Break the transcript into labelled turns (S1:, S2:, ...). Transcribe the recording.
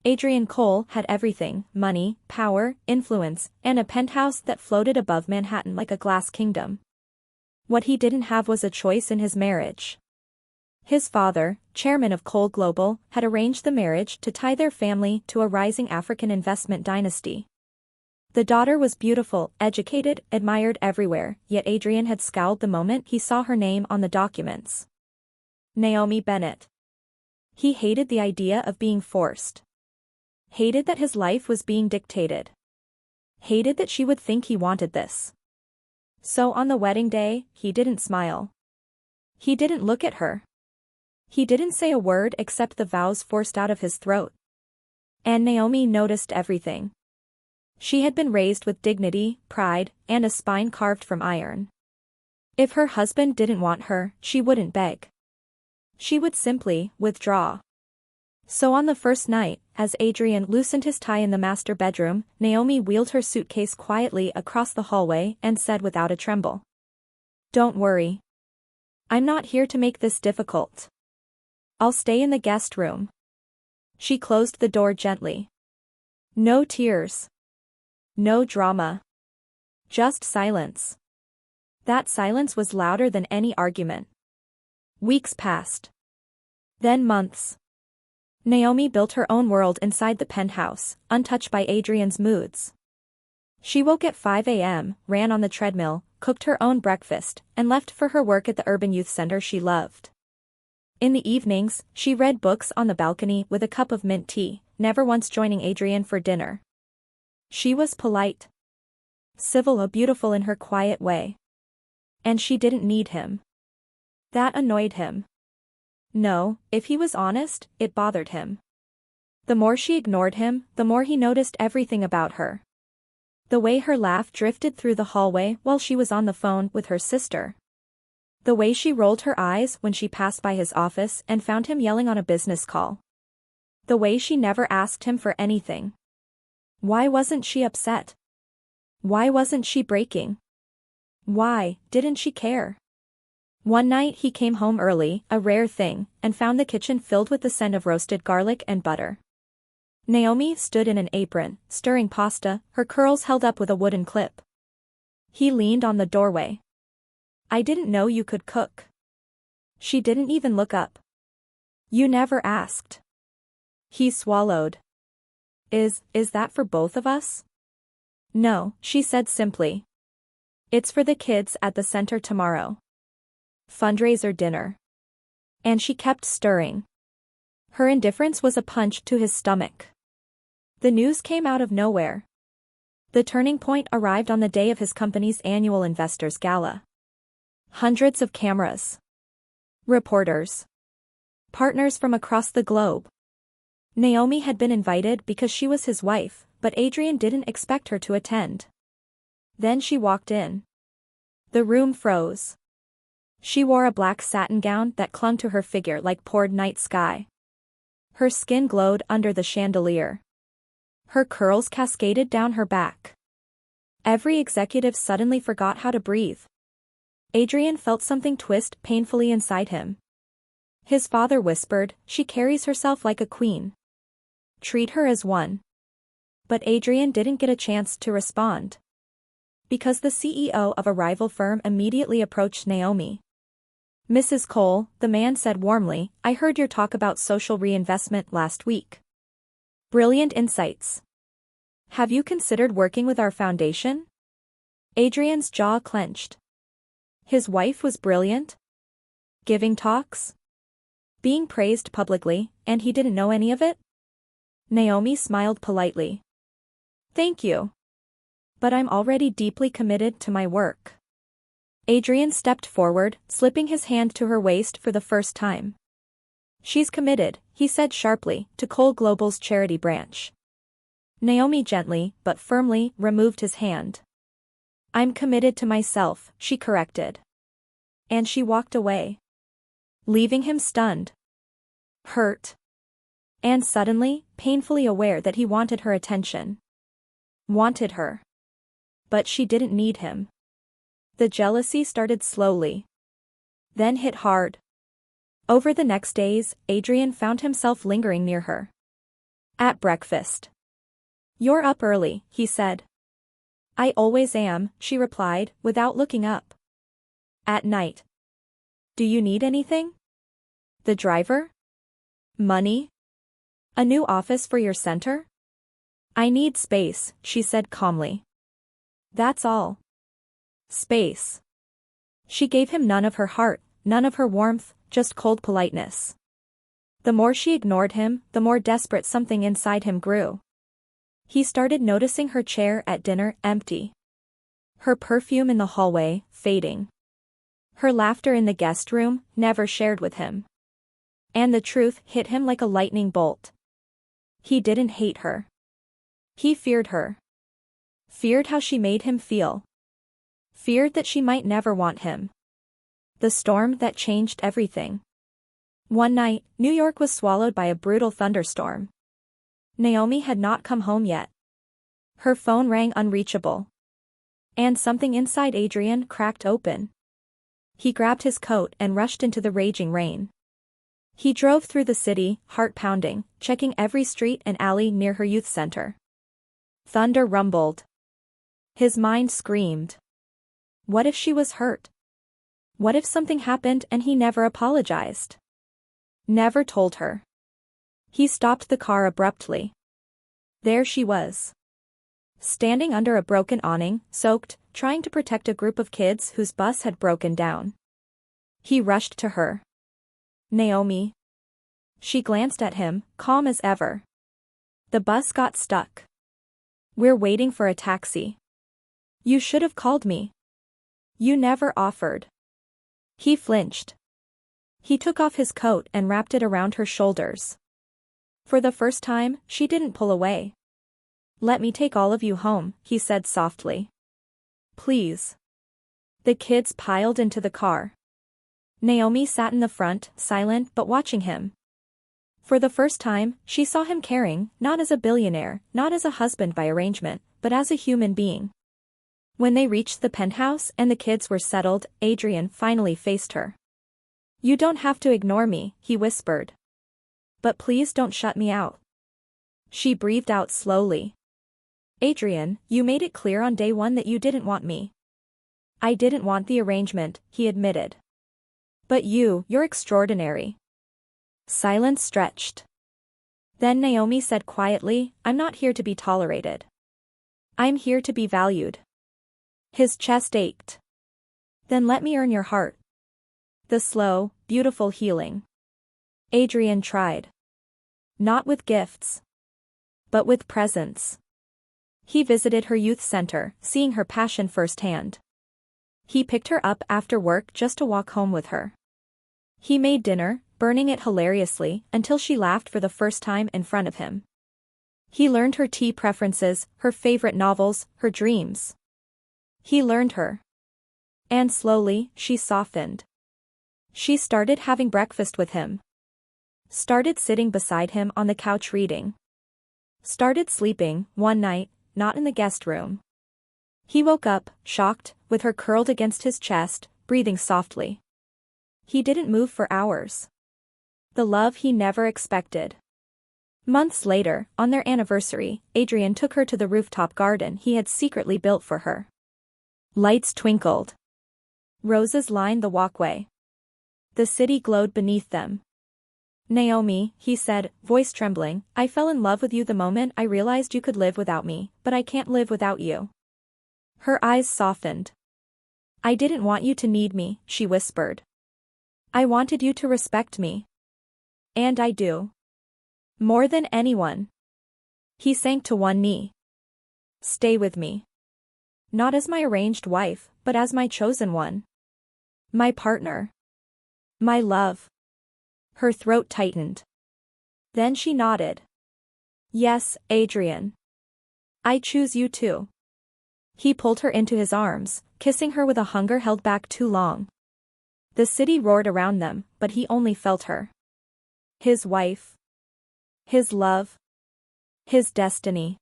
S1: Adrian Cole had everything: money, power, influence, and a penthouse that floated above Manhattan like a glass kingdom. What he didn't have was a choice in his marriage. His father, chairman of Cole Global, had arranged the marriage to tie their family to a rising African investment dynasty. The daughter was beautiful, educated, admired everywhere, yet Adrian had scowled the moment he saw her name on the documents. Naomi Bennett. He hated the idea of being forced. Hated that his life was being dictated. Hated that she would think he wanted this. So on the wedding day, he didn't smile. He didn't look at her. He didn't say a word except the vows forced out of his throat. And Naomi noticed everything. She had been raised with dignity, pride, and a spine carved from iron. If her husband didn't want her, she wouldn't beg. She would simply withdraw. So on the first night, as Adrian loosened his tie in the master bedroom, Naomi wheeled her suitcase quietly across the hallway and said without a tremble, "Don't worry. I'm not here to make this difficult. I'll stay in the guest room." She closed the door gently. No tears. No drama. Just silence. That silence was louder than any argument. Weeks passed. Then months. Naomi built her own world inside the penthouse, untouched by Adrian's moods. She woke at 5 a.m., ran on the treadmill, cooked her own breakfast, and left for her work at the urban youth center she loved. In the evenings, she read books on the balcony with a cup of mint tea, never once joining Adrian for dinner. She was polite. Civil and beautiful in her quiet way. And she didn't need him. That annoyed him. No, if he was honest, it bothered him. The more she ignored him, the more he noticed everything about her. The way her laugh drifted through the hallway while she was on the phone with her sister. The way she rolled her eyes when she passed by his office and found him yelling on a business call. The way she never asked him for anything. Why wasn't she upset? Why wasn't she breaking? Why didn't she care? One night he came home early, a rare thing, and found the kitchen filled with the scent of roasted garlic and butter. Naomi stood in an apron, stirring pasta, her curls held up with a wooden clip. He leaned on the doorway. "I didn't know you could cook." She didn't even look up. "You never asked." He swallowed. Is that for both of us?" "No," she said simply. "It's for the kids at the center tomorrow. Fundraiser dinner." And she kept stirring. Her indifference was a punch to his stomach. The news came out of nowhere. The turning point arrived on the day of his company's annual investors' gala. Hundreds of cameras. Reporters. Partners from across the globe. Naomi had been invited because she was his wife, but Adrian didn't expect her to attend. Then she walked in. The room froze. She wore a black satin gown that clung to her figure like poured night sky. Her skin glowed under the chandelier. Her curls cascaded down her back. Every executive suddenly forgot how to breathe. Adrian felt something twist painfully inside him. His father whispered, "She carries herself like a queen. Treat her as one." But Adrian didn't get a chance to respond. Because the CEO of a rival firm immediately approached Naomi. "Mrs. Cole," the man said warmly, "I heard your talk about social reinvestment last week. Brilliant insights. Have you considered working with our foundation?" Adrian's jaw clenched. His wife was brilliant? Giving talks? Being praised publicly, and he didn't know any of it? Naomi smiled politely. "Thank you. But I'm already deeply committed to my work." Adrian stepped forward, slipping his hand to her waist for the first time. "She's committed," he said sharply, "to Cole Global's charity branch." Naomi gently, but firmly, removed his hand. "I'm committed to myself," she corrected. And she walked away. Leaving him stunned. Hurt. And suddenly, painfully aware that he wanted her attention. Wanted her. But she didn't need him. The jealousy started slowly. Then hit hard. Over the next days, Adrian found himself lingering near her. At breakfast. You're up early, he said. I always am, she replied, without looking up. At night. Do you need anything? The driver? Money? A new office for your center? I need space, she said calmly. That's all. Space. She gave him none of her heart, none of her warmth, just cold politeness. The more she ignored him, the more desperate something inside him grew. He started noticing her chair at dinner empty. Her perfume in the hallway, fading. Her laughter in the guest room, never shared with him. And the truth hit him like a lightning bolt. He didn't hate her. He feared her. Feared how she made him feel. Feared that she might never want him. The storm that changed everything. One night, New York was swallowed by a brutal thunderstorm. Naomi had not come home yet. Her phone rang unreachable. And something inside Adrian cracked open. He grabbed his coat and rushed into the raging rain. He drove through the city, heart pounding, checking every street and alley near her youth center. Thunder rumbled. His mind screamed. What if she was hurt? What if something happened and he never apologized? Never told her. He stopped the car abruptly. There she was. Standing under a broken awning, soaked, trying to protect a group of kids whose bus had broken down. He rushed to her. Naomi. She glanced at him, calm as ever. The bus got stuck. We're waiting for a taxi. You should have called me. You never offered. He flinched. He took off his coat and wrapped it around her shoulders. For the first time, she didn't pull away. Let me take all of you home, he said softly. Please. The kids piled into the car. Naomi sat in the front, silent but watching him. For the first time, she saw him caring, not as a billionaire, not as a husband by arrangement, but as a human being. When they reached the penthouse and the kids were settled, Adrian finally faced her. You don't have to ignore me, he whispered. But please don't shut me out. She breathed out slowly. Adrian, you made it clear on day one that you didn't want me. I didn't want the arrangement, he admitted. But you're extraordinary. Silence stretched. Then Naomi said quietly, I'm not here to be tolerated. I'm here to be valued. His chest ached. Then let me earn your heart. The slow, beautiful healing. Adrian tried. Not with gifts. But with presence. He visited her youth center, seeing her passion firsthand. He picked her up after work just to walk home with her. He made dinner, burning it hilariously, until she laughed for the first time in front of him. He learned her tea preferences, her favorite novels, her dreams. He learned her. And slowly, she softened. She started having breakfast with him. Started sitting beside him on the couch reading. Started sleeping, one night, not in the guest room. He woke up, shocked, with her curled against his chest, breathing softly. He didn't move for hours. The love he never expected. Months later, on their anniversary, Adrian took her to the rooftop garden he had secretly built for her. Lights twinkled. Roses lined the walkway. The city glowed beneath them. Naomi, he said, voice trembling, I fell in love with you the moment I realized you could live without me, but I can't live without you. Her eyes softened. I didn't want you to need me, she whispered. I wanted you to respect me. And I do. More than anyone. He sank to one knee. Stay with me. Not as my arranged wife, but as my chosen one. My partner. My love. Her throat tightened. Then she nodded. Yes, Adrian. I choose you too. He pulled her into his arms, kissing her with a hunger held back too long. The city roared around them, but he only felt her. His wife. His love. His destiny.